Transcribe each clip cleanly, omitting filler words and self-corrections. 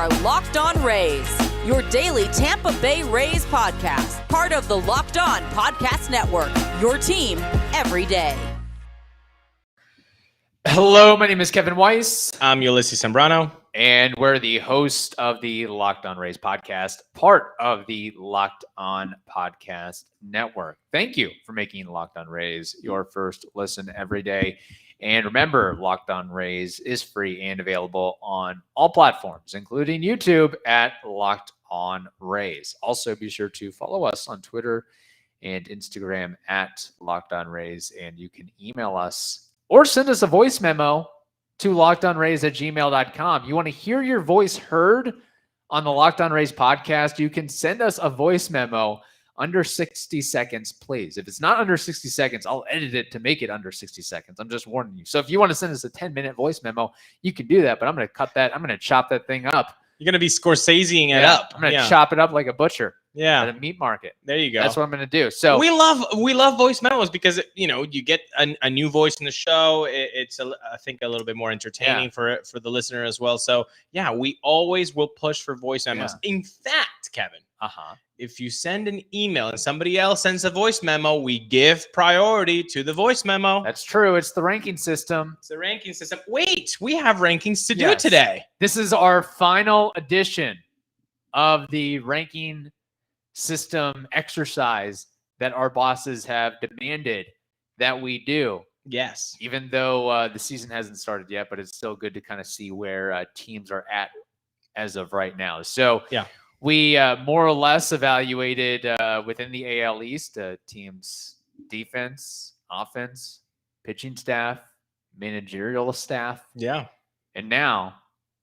are Locked On Rays, your daily Tampa Bay Rays podcast, part of the Locked On Podcast Network, your team every day. Hello, my name is Kevin Weiss. I'm Ulises Sambrano. And we're the host of the Locked On Rays podcast, part of the Locked On Podcast Network. Thank you for making Locked On Rays your first listen every day. And remember, Locked On Rays is free and available on all platforms, including YouTube at Locked On Rays. Also, be sure to follow us on Twitter and Instagram at Locked On Rays. And you can email us or send us a voice memo to lockedonrays@gmail.com. You want to hear your voice heard on the Locked On Rays podcast? You can send us a voice memo under 60 seconds, please. If it's not under 60 seconds, I'll edit it to make it under 60 seconds. I'm just warning you. So if you want to send us a 10-minute voice memo, you can do that, but I'm going to cut that. I'm going to chop that thing up. You're going to be Scorseseing it up. I'm going to chop it up like a butcher. Yeah. At a meat market. There you go. That's what I'm going to do. So we love voice memos because, you get a new voice in the show. It's I think a little bit more entertaining for the listener as well. So yeah, we always will push for voice memos. Yeah. In fact, Kevin, if you send an email and somebody else sends a voice memo, we give priority to the voice memo. That's true. It's the ranking system. It's the ranking system. Wait, we have rankings to do today. This is our final edition of the ranking system exercise that our bosses have demanded that we do. Yes. Even though the season hasn't started yet, but it's still good to kind of see where teams are at as of right now. So yeah, we more or less evaluated within the AL East teams' defense, offense, pitching staff, managerial staff. Yeah. And now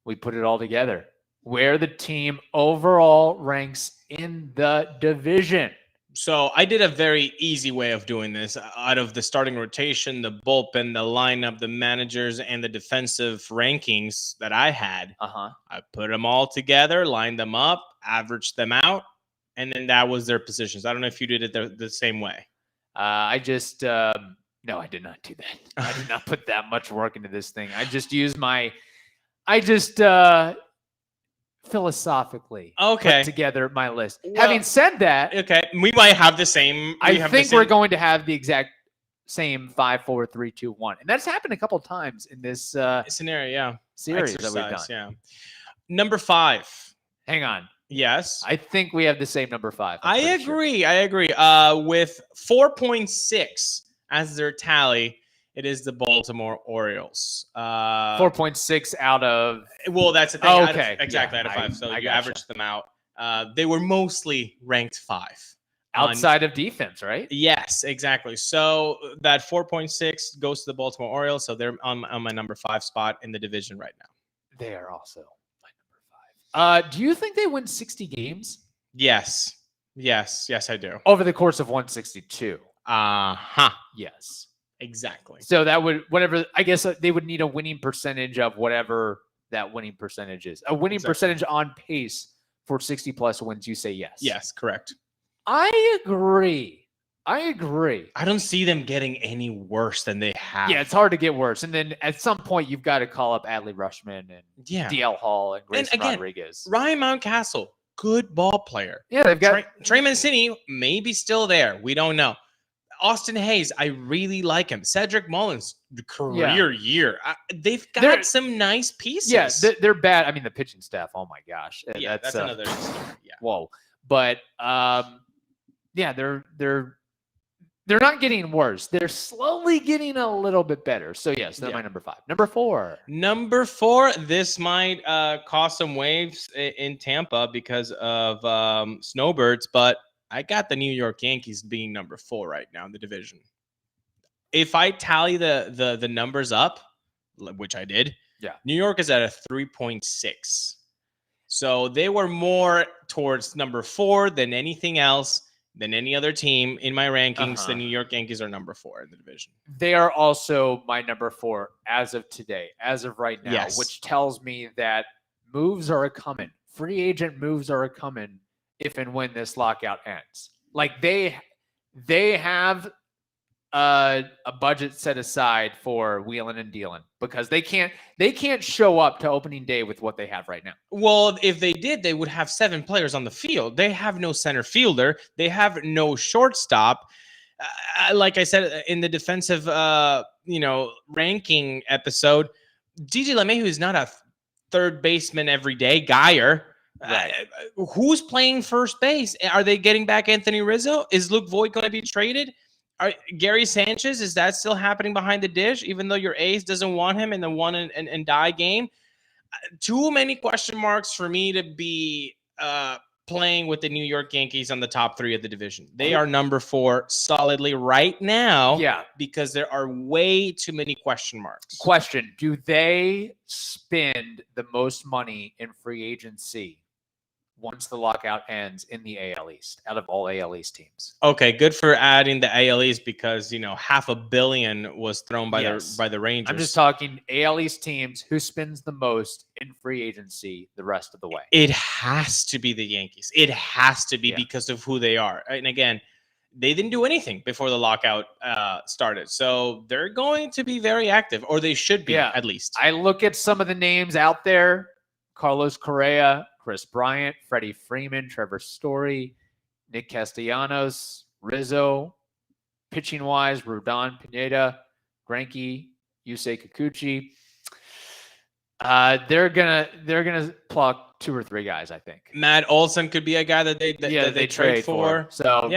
we put it all together, where the team overall ranks in the division. So I did a very easy way of doing this. Out of the starting rotation, the bullpen, the lineup, the managers, and the defensive rankings that I had, I put them all together, lined them up, averaged them out, and then that was their positions. I don't know if you did it the same way. I just no, I did not do that. I did not put that much work into this thing. I just used philosophically put together my list. Well, having said that, we might have the same. I think we're going to have the exact same 5, 4, 3, 2, 1, and that's happened a couple times in this scenario, series that we've done. Yeah, number 5. Hang on. Yes, I think we have the same number 5. I agree. With 4.6 as their tally. It is the Baltimore Orioles. 4.6 out of... Well, that's the thing. Oh, okay. Out of 5. So you averaged them out. They were mostly ranked 5. Outside of defense, right? Yes, exactly. So that 4.6 goes to the Baltimore Orioles. So they're on my number 5 spot in the division right now. They are also my number 5. Do you think they win 60 games? Yes, I do. Over the course of 162? Yes. Exactly. So that would, whatever, I guess they would need a winning percentage of whatever that winning percentage is. A winning percentage on pace for 60 plus wins. You say yes. Yes, correct. I agree. I don't see them getting any worse than they have. Yeah, it's hard to get worse. And then at some point, you've got to call up Adley Rushman and DL Hall and Grayson Rodriguez. Ryan Mountcastle, good ball player. Yeah, they've got Trey Mancini, maybe still there. We don't know. Austin Hayes, I really like him. Cedric Mullins, career year. They've got some nice pieces. Yeah, they're bad. I mean, the pitching staff, oh my gosh. Yeah, that's another story. Yeah. Whoa. But, they're not getting worse. They're slowly getting a little bit better. So, yes, they're my number 5. Number 4. Number 4, this might cause some waves in Tampa because of snowbirds, but I got the New York Yankees being number 4 right now in the division. If I tally the numbers up, which I did, New York is at a 3.6. So they were more towards number 4 than anything else, than any other team in my rankings. The New York Yankees are number 4 in the division. They are also my number 4 as of today, as of right now, which tells me that moves are a-coming. Free agent moves are a-coming if and when this lockout ends. Like they have a budget set aside for wheeling and dealing because they can't show up to opening day with what they have right now. Well, if they did, they would have 7 players on the field. They have no center fielder. They have no shortstop. Like I said in the defensive, ranking episode, DJ LeMahieu is not a third baseman every day. Geyer. Right. Who's playing first base? Are they getting back Anthony Rizzo? Is Luke Voigt going to be traded? Gary Sanchez, is that still happening behind the dish, even though your ace doesn't want him in the one and die game? Too many question marks for me to be playing with the New York Yankees on the top 3 of the division. They are number 4 solidly right now. Yeah. Because there are way too many question marks. Question: do they spend the most money in free agency once the lockout ends in the AL East out of all AL East teams? Okay, good for adding the AL East because $500 million was thrown by the Rangers. I'm just talking AL East teams. Who spends the most in free agency the rest of the way? It has to be the Yankees. It has to be because of who they are. And again, they didn't do anything before the lockout started, so they're going to be very active, or they should be at least. I look at some of the names out there: Carlos Correa, Chris Bryant, Freddie Freeman, Trevor Story, Nick Castellanos, Rizzo. Pitching wise, Rodon Pineda, Greinke, Yusei Kikuchi. They're gonna pluck 2 or 3 guys, I think. Matt Olson could be a guy that they trade for. So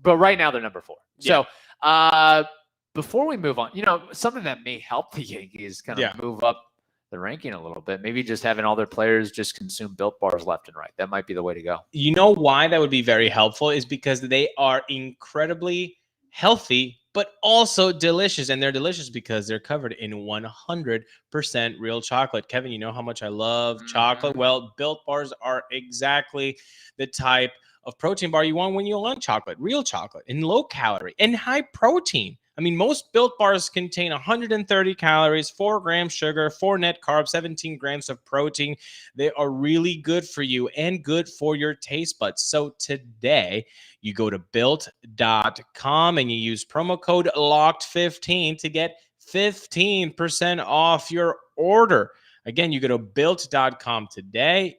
but right now they're number 4. Yeah. So before we move on, something that may help the Yankees kind of move up the ranking a little bit. Maybe just having all their players just consume Built Bars left and right. That might be the way to go. You know why that would be very helpful is because they are incredibly healthy, but also delicious. And they're delicious because they're covered in 100% real chocolate. Kevin, you know how much I love chocolate. Well, Built Bars are exactly the type of protein bar you want when you want chocolate. Real chocolate and low calorie and high protein. I mean, most Built Bars contain 130 calories, 4 grams sugar, 4 net carbs, 17 grams of protein. They are really good for you and good for your taste buds. So today, you go to Built.com and you use promo code LOCKED15 to get 15% off your order. Again, you go to Built.com today.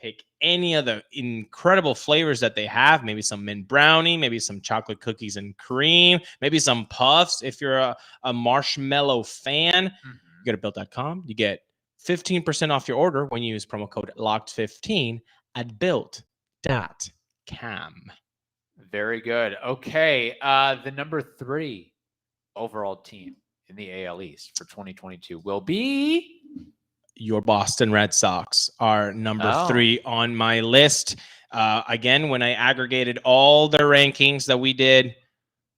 Pick any of the incredible flavors that they have. Maybe some mint brownie, maybe some chocolate cookies and cream, maybe some puffs. If you're a marshmallow fan, you go to Built.com. You get 15% off your order when you use promo code LOCKED15 at Built.com. Very good. Okay. The number 3 overall team in the AL East for 2022 will be your Boston Red Sox are number 3 on my list. Again, when I aggregated all the rankings that we did,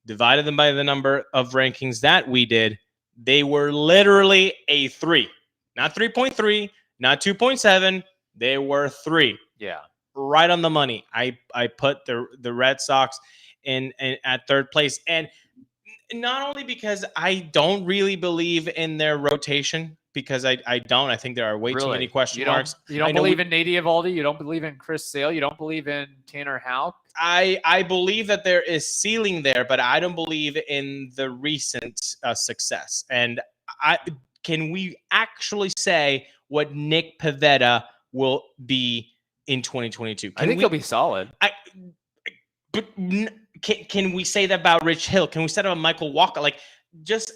divided them by the number of rankings that we did, they were literally a 3. Not 3.3, not 2.7. They were 3. Yeah. Right on the money. I put the Red Sox in at 3rd place. And not only because I don't really believe in their rotation, because I don't. I think there are way too many question marks. You don't believe in Nady Eovaldi? You don't believe in Chris Sale? You don't believe in Tanner Houck? I believe that there is ceiling there, but I don't believe in the recent success. And can we actually say what Nick Pivetta will be in 2022? I think he'll be solid. But can we say that about Rich Hill? Can we say that about Michael Walker? Like, just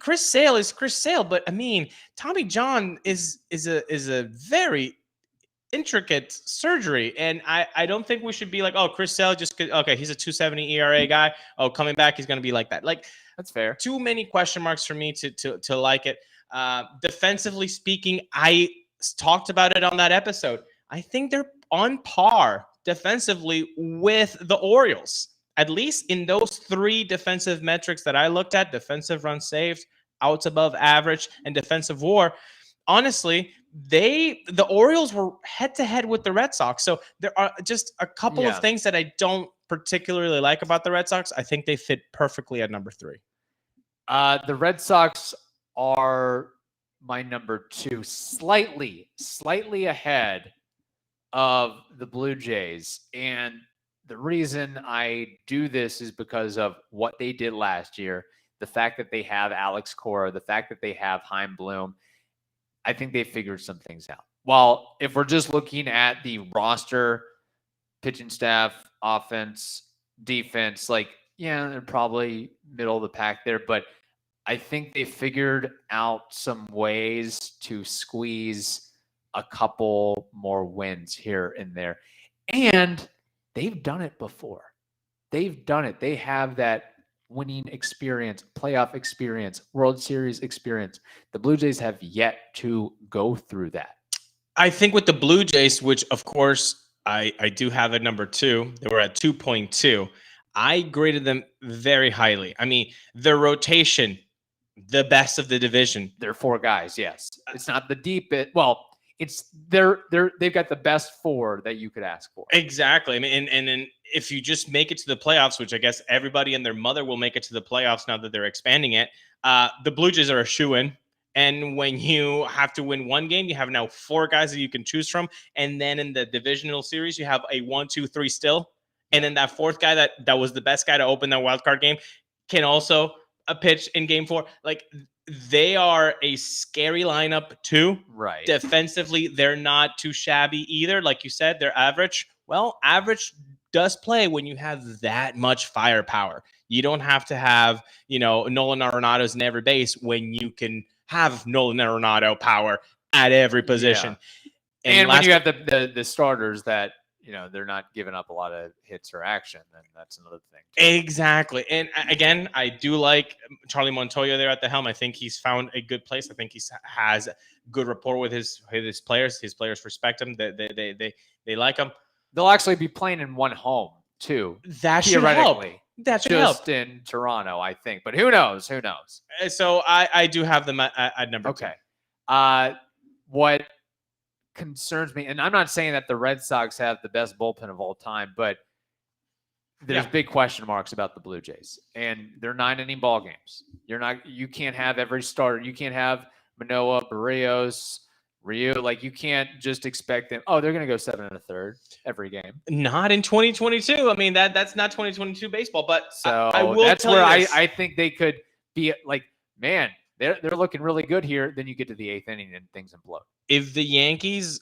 Chris Sale is Chris Sale, but I mean, Tommy John is a very intricate surgery, and I don't think we should be like, oh, Chris Sale he's a 2.70 ERA guy. Oh, coming back, he's going to be like that. Like, that's fair. Too many question marks for me to like it. Defensively speaking, I talked about it on that episode. I think they're on par defensively with the Orioles. At least in those 3 defensive metrics that I looked at: defensive runs saved, outs above average, and defensive WAR. Honestly, the Orioles were head-to-head with the Red Sox. So there are just a couple of things that I don't particularly like about the Red Sox. I think they fit perfectly at number 3. The Red Sox are my number 2, slightly ahead of the Blue Jays. And the reason I do this is because of what they did last year, the fact that they have Alex Cora, the fact that they have Chaim Bloom. I think they figured some things out. Well, if we're just looking at the roster, pitching staff, offense, defense, like, yeah, they're probably middle of the pack there, but I think they figured out some ways to squeeze a couple more wins here and there. And they've done it before. They've done it. They have that winning experience, playoff experience, World Series experience. The Blue Jays have yet to go through that. I think with the Blue Jays, which of course I do have at number 2, they were at 2.2. I graded them very highly. I mean, their rotation, the best of the division. They're 4 guys, yes. It's not the deep bit. Well, it's they've got the best 4 that you could ask for. Exactly. I mean, and if you just make it to the playoffs, which I guess everybody and their mother will make it to the playoffs now that they're expanding it, the Blue Jays are a shoo-in. And when you have to win one game, you have now 4 guys that you can choose from. And then in the divisional series, you have a 1, 2, 3 still. And then that 4th guy that was the best guy to open that wild card game can also pitch in game 4. Like, they are a scary lineup too. Right. Defensively, they're not too shabby either. Like you said, they're average. Well, average does play when you have that much firepower. You don't have to have, Nolan Arenado's in every base when you can have Nolan Arenado power at every position. Yeah. And when you have the starters that, they're not giving up a lot of hits or action, then that's another thing too. Exactly. And again, I do like Charlie Montoya there at the helm. I think he's found a good place. I think he has good rapport with his players. His players respect him. They like him. They'll actually be playing in one home too. That should help. That should help. Just in Toronto, I think. But who knows? Who knows? So I do have them at number 2. Okay. What concerns me, and I'm not saying that the Red Sox have the best bullpen of all time, but there's big question marks about the Blue Jays, and they're 9-inning ball games. You can't have every starter. You can't have Manoah, Barrios, Ryu. Like, you can't just expect them. Oh, they're going to go 7 1/3 every game. Not in 2022. I mean, that's not 2022 baseball. But so I will that's tell where you this. I think they could be like, man, they're looking really good here. Then you get to the 8th inning and things implode. If the Yankees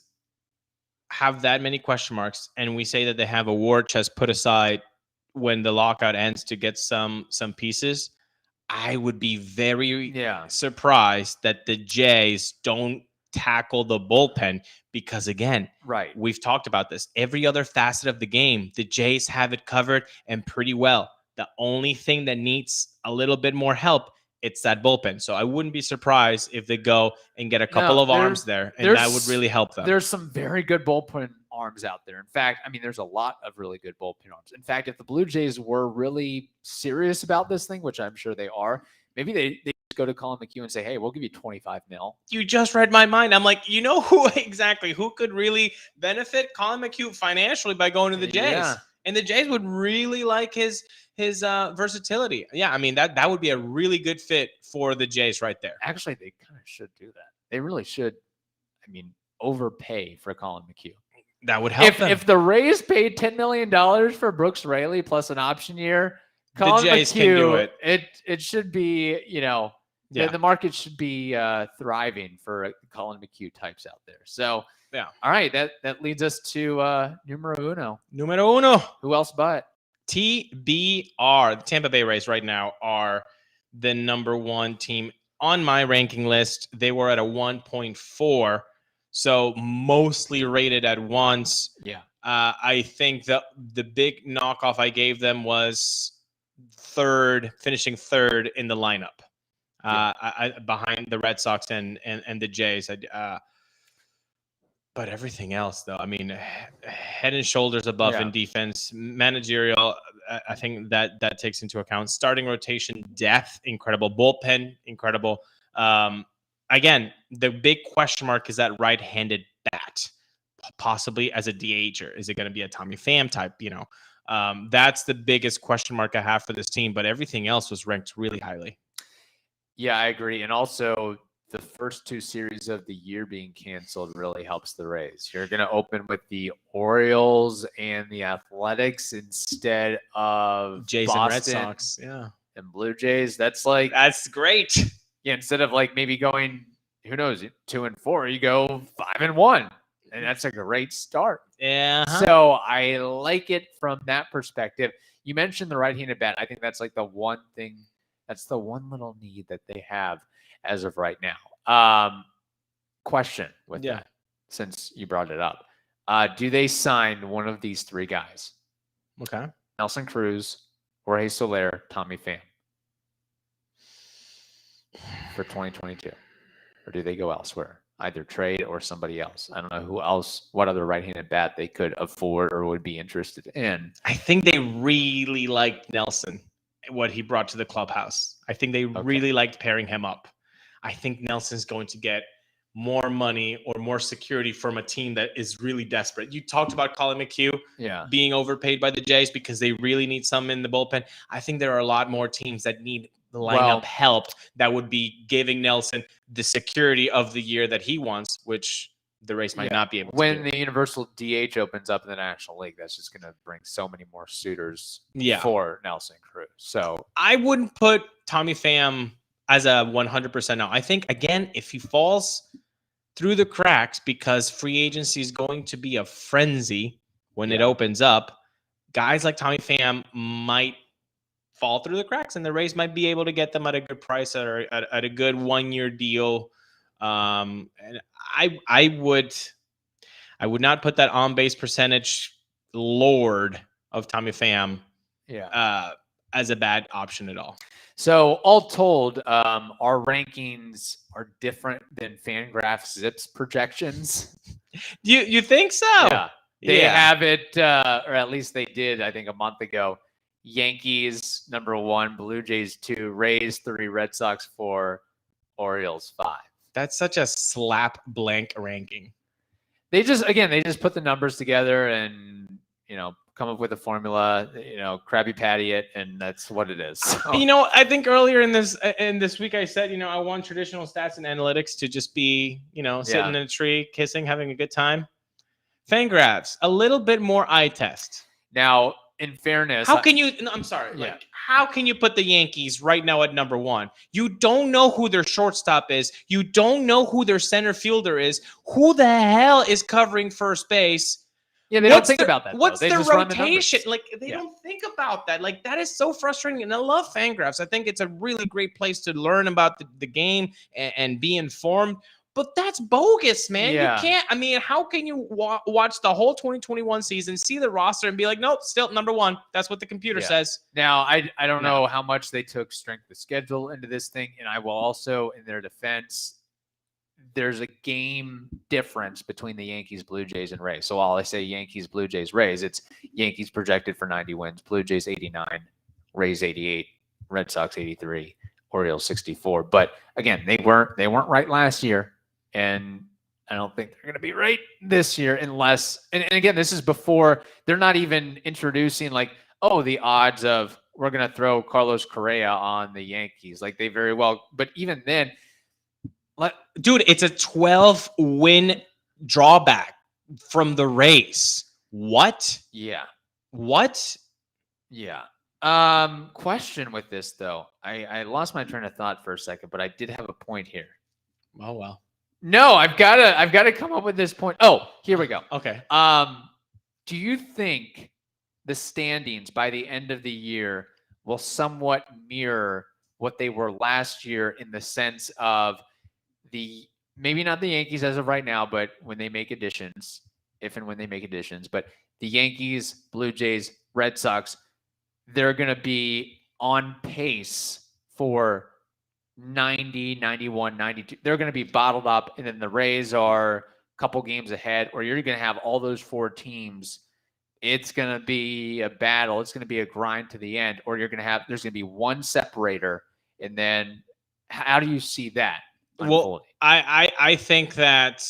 have that many question marks, and we say that they have a war chest put aside when the lockout ends to get some pieces, I would be very surprised that the Jays don't tackle the bullpen, because again, we've talked about this. Every other facet of the game, the Jays have it covered and pretty well. The only thing that needs a little bit more help, it's that bullpen. So I wouldn't be surprised if they go and get a couple of arms there, and that would really help them. There's some very good bullpen arms out there. In fact, I mean, there's a lot of really good bullpen arms. In fact, if the Blue Jays were really serious about this thing, which I'm sure they are, maybe they just go to Colin McHugh and say, hey, we'll give you $25 million. You just read my mind. I'm like, who could really benefit Colin McHugh financially by going to the Jays? Yeah. And the Jays would really like his versatility. Yeah, I mean, that would be a really good fit for the Jays right there. Actually, they kind of should do that. They really should, overpay for Colin McHugh. That would help them. If the Rays paid $10 million for Brooks Raley plus an option year, Colin the Jays McHugh, can do it. It should be, the market should be thriving for Colin McHugh types out there. So, yeah. All right, that leads us to numero uno. Numero uno. Who else but? TBR. The Tampa Bay Rays right now are the number 1 team on my ranking list. They were at a 1.4, so mostly rated at once. Yeah. I think the big knockoff I gave them was finishing third in the lineup, behind the Red Sox and the Jays. But everything else, though, I mean, head and shoulders above in defense, managerial. I think that takes into account starting rotation, depth, incredible, bullpen, incredible. Again, the big question mark is that right-handed bat, possibly as a DHer. Is it going to be a Tommy Pham type? That's the biggest question mark I have for this team. But everything else was ranked really highly. Yeah, I agree. And also, the first two series of the year being canceled really helps the Rays. You're going to open with the Orioles and the Athletics instead of Jays Boston and Red Sox. Yeah. and Blue Jays. That's great. yeah, instead of maybe going, who knows, 2-4, you go 5-1. And that's a great start. Yeah. So I like it from that perspective. You mentioned the right-handed bat. I think that's the one thing, that's the one little need that they have as of right now. Question with that, since you brought it up. Do they sign one of these three guys? Okay. Nelson Cruz, Jorge Soler, Tommy Pham for 2022? Or do they go elsewhere? Either trade or somebody else. I don't know who else, what other right-handed bat they could afford or would be interested in. I think they really liked Nelson, what he brought to the clubhouse. I think they really liked pairing him up. I think Nelson's going to get more money or more security from a team that is really desperate. You talked about Colin McHugh being overpaid by the Jays because they really need some in the bullpen. I think there are a lot more teams that need the lineup help that would be giving Nelson the security of the year that he wants, which the Rays might not be able to do. When the universal DH opens up in the National League, that's just going to bring so many more suitors for Nelson Cruz. So I wouldn't put Tommy Pham as a 100% no. I think, again, if he falls through the cracks because free agency is going to be a frenzy when it opens up, guys like Tommy Pham might fall through the cracks, and the Rays might be able to get them at a good price or at a good 1-year deal. And I would not put that on base percentage lord of Tommy Pham as a bad option at all. So all told, our rankings are different than Fangraphs Zips projections. You think so? Yeah. They have it, or at least they did, I think, a month ago. Yankees number 1, Blue Jays 2, Rays 3, Red Sox 4, Orioles 5. That's such a slap blank ranking. They just put the numbers together and, come up with a formula, Krabby Patty it, and that's what it is. So. I think earlier in this week I said, I want traditional stats and analytics to just be, sitting in a tree, kissing, having a good time. Fangraphs, a little bit more eye test. Now, in fairness, how can you? I'm sorry. How can you put the Yankees right now at number 1? You don't know who their shortstop is. You don't know who their center fielder is. Who the hell is covering first base? Yeah, they don't think about that. What's their rotation? They don't think about that. That is so frustrating. And I love Fangraphs. I think it's a really great place to learn about the game and be informed. But that's bogus, man. Yeah. You can't. How can you watch the whole 2021 season, see the roster, and be like, nope, still number 1. That's what the computer says. Now, I don't know how much they took strength of schedule into this thing. And I will also, in their defense, there's a game difference between the Yankees, Blue Jays, and Rays. So while I say Yankees, Blue Jays, Rays, it's Yankees projected for 90 wins, Blue Jays 89, Rays 88, Red Sox 83, Orioles 64. But again, they weren't right last year. And I don't think they're going to be right this year unless, and again, this is before they're not even introducing the odds of we're going to throw Carlos Correa on the Yankees. They very well, but even then, dude, it's a 12-win drawback from the Rays. What? Yeah. What? Yeah. Question with this though. I lost my train of thought for a second, but I did have a point here. Oh, well. No, I've got to come up with this point. Oh, here we go. Okay. Do you think the standings by the end of the year will somewhat mirror what they were last year in the sense of maybe not the Yankees as of right now, but when they make additions, if and when they make additions, but the Yankees, Blue Jays, Red Sox, they're going to be on pace for 90, 91, 92. They're going to be bottled up, and then the Rays are a couple games ahead, or you're going to have all those 4 teams. It's going to be a battle. It's going to be a grind to the end, or there's going to be one separator. And then how do you see that unfolding? Well, I think that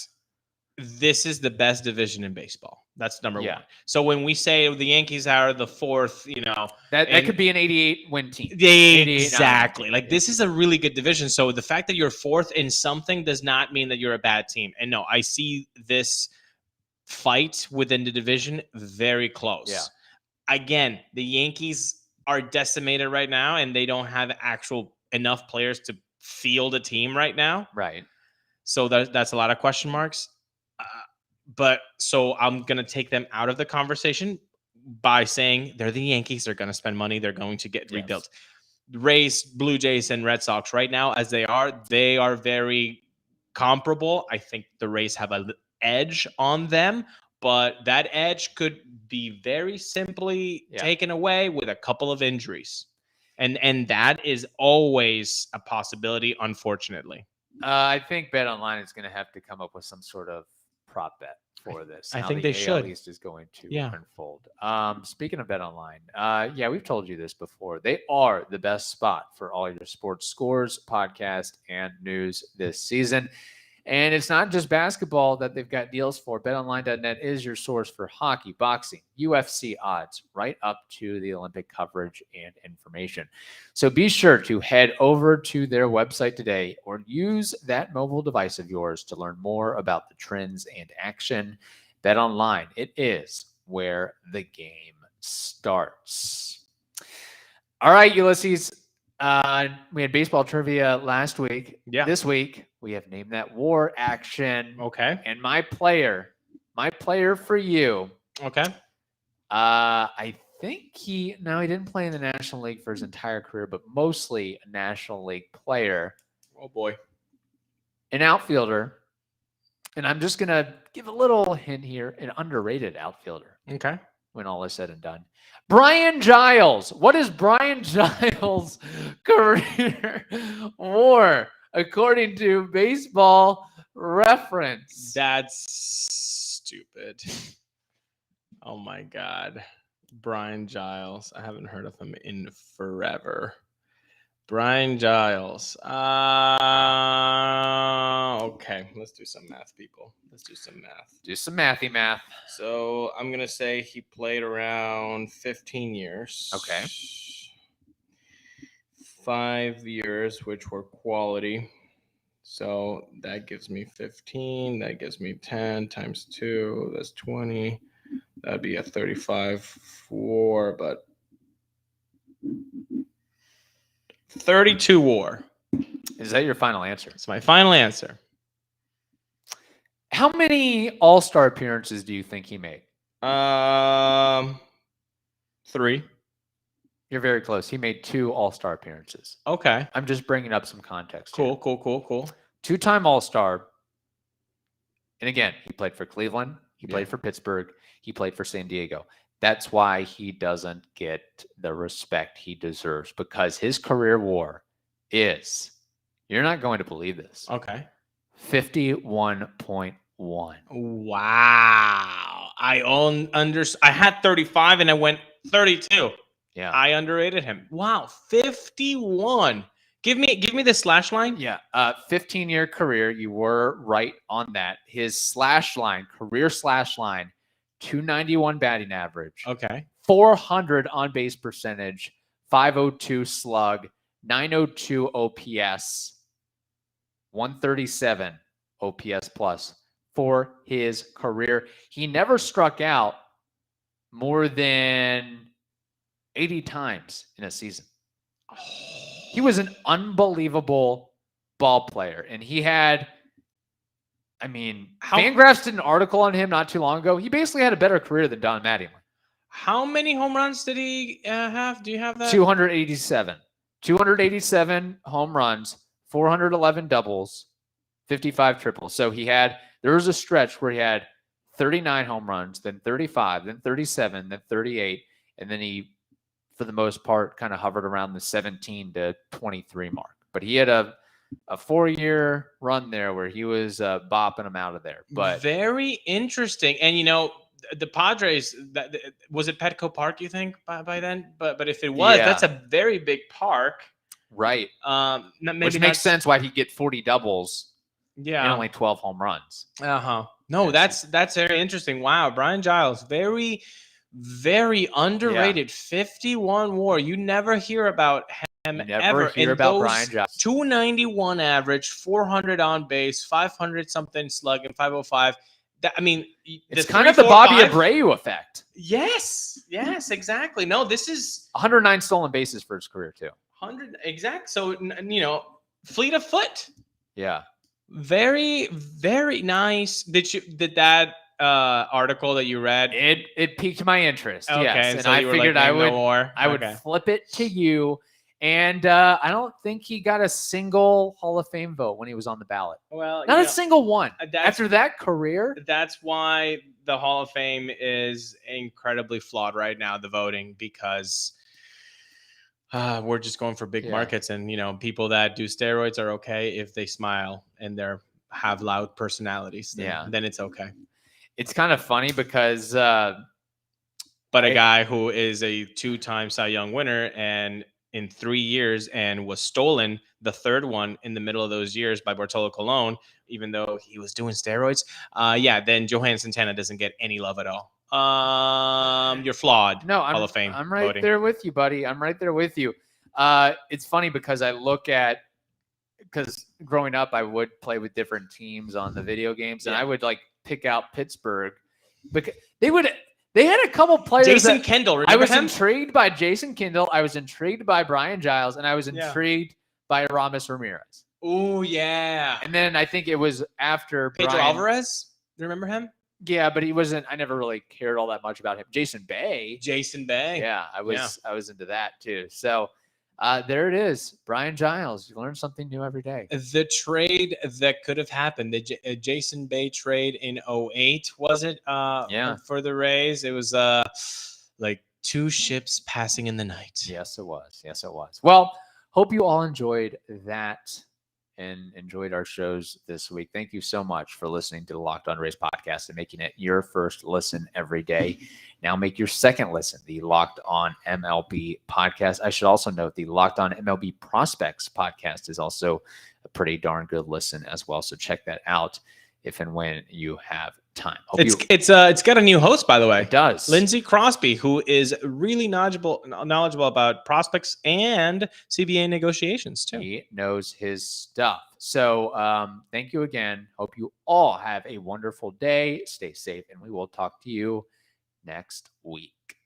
this is the best division in baseball. That's number Yeah. one. So when we say the Yankees are the fourth, That could be an 88 win team. Exactly. Like this is a really good division. So the fact that you're fourth in something does not mean that you're a bad team. And no, I see this fight within the division very close. Yeah. Again, the Yankees are decimated right now, and they don't have actual enough players to field a team right now. Right. So that's a lot of question marks. But so I'm going to take them out of the conversation by saying they're the Yankees. They're going to spend money. They're going to get rebuilt. Rays, Blue Jays, and Red Sox right now, as they are very comparable. I think the Rays have an edge on them, but that edge could be very simply taken away with a couple of injuries. And that is always a possibility, unfortunately. I think BetOnline is going to have to come up with some sort of prop bet for this. I think they should. AL East is going to unfold. Speaking of BetOnline, we've told you this before. They are the best spot for all your sports scores, podcast, and news this season. And it's not just basketball that they've got deals for. BetOnline.net is your source for hockey, boxing, UFC odds, right up to the Olympic coverage and information. So be sure to head over to their website today or use that mobile device of yours to learn more about the trends and action. BetOnline, it is where the game starts. All right, Ulises. We had baseball trivia last week. Yeah. This week, we have Name That War action. Okay. And my player for you. Okay. I think he didn't play in the National League for his entire career, but mostly a National League player. Oh, boy. An outfielder. And I'm just going to give a little hint here. An underrated outfielder. Okay. When all is said and done. Brian Giles. What is Brian Giles' career WAR according to Baseball Reference? That's stupid. Oh my God. Brian Giles. I haven't heard of him in forever. Brian Giles. Okay, let's do some math, people. Let's do some math. Do some mathy math. So I'm going to say he played around 15 years. Okay. 5 years, which were quality. So that gives me 15. That gives me 10 times 2. That's 20. That'd be a 35-4, but 32 WAR. Is that your final answer? It's my final answer. How many All-Star appearances do you think he made? 3. You're very close. He made 2 All-Star appearances. Okay. I'm just bringing up some context. Cool. 2-time All-Star. And again, he played for Cleveland. He played for Pittsburgh. He played for San Diego. That's why he doesn't get the respect he deserves, because his career WAR is, you're not going to believe this. Okay. 51.1. Wow. I had 35 and I went 32. Yeah. I underrated him. Wow. 51. Give me the slash line. Yeah. 15-year career. You were right on that. His slash line, career slash line, 291 batting average. Okay. 400 on base percentage, 502 slug, 902 OPS, 137 OPS plus for his career. He never struck out more than 80 times in a season. He was an unbelievable ball player. And he had, Fangraphs did an article on him not too long ago. He basically had a better career than Don Mattingly. How many home runs did he have? Do you have that? 287. 287 home runs, 411 doubles, 55 triples. So there was a stretch where he had 39 home runs, then 35, then 37, then 38. And then he, for the most part, kind of hovered around the 17 to 23 mark. But he had a 4-year run there where he was bopping them out of there. But very interesting. And, the Padres, was it Petco Park, you think, by then? But if it was, that's a very big park. Right. Maybe which makes sense why he'd get 40 doubles and only 12 home runs. Uh-huh. No, that's very interesting. Wow, Brian Giles, very, very underrated. 51 WAR. You never hear about him You never ever. hear And about those Brian Giles. 291 average, 400 on base, 500 something slug, and 505. I mean, It's kind of the Bobby Abreu effect. Yes, exactly. No, this is 109 stolen bases for his career too. 100 exact. So fleet of foot. Yeah. Very, very nice. Did that article that you read? It piqued my interest. Okay, yes, and so I you were figured like, I "Name would no more." I would flip it to you. And I don't think he got a single Hall of Fame vote when he was on the ballot. Well, Not a single one. that's- After that career, That's why the Hall of Fame is incredibly flawed right now, the voting, because we're just going for big Yeah. markets, and people that do steroids are okay if they smile and have loud personalities. Then it's okay. it's kind of funny because But a guy who is a 2-time Cy Young winner and in 3 years and was stolen the third one in the middle of those years by Bartolo Colon, even though he was doing steroids. Then Johan Santana doesn't get any love at all. You're flawed. No, Hall of Fame. I'm right voting. there with you, buddy. I'm right there with you. It's funny because because growing up, I would play with different teams on the video games, and I would like pick out Pittsburgh because they had a couple players. Jason Kendall. I was him? intrigued by Jason Kendall. I was intrigued by Brian Giles, and I was intrigued by Aramis Ramirez. Oh yeah. And then I think it was after Pedro Alvarez. You remember him? Yeah, but he wasn't. I never really cared all that much about him. Jason Bay. Yeah, I was into that too. So there it is, Brian Giles. You learn something new every day. The trade that could have happened, the Jason Bay trade in 2008, was it? For the Rays, it was like two ships passing in the night. Yes, it was. Well, hope you all enjoyed that and enjoyed our shows this week. Thank you so much for listening to the Locked On Rays podcast and making it your first listen every day. Now make your second listen, the Locked On MLB podcast. I should also note the Locked On MLB Prospects podcast is also a pretty darn good listen as well. So check that out if and when you have time. It's got a new host, by the way. It does. Lindsey Crosby, who is really knowledgeable about prospects and CBA negotiations too. He knows his stuff. So thank you again. Hope you all have a wonderful day. Stay safe, and we will talk to you next week.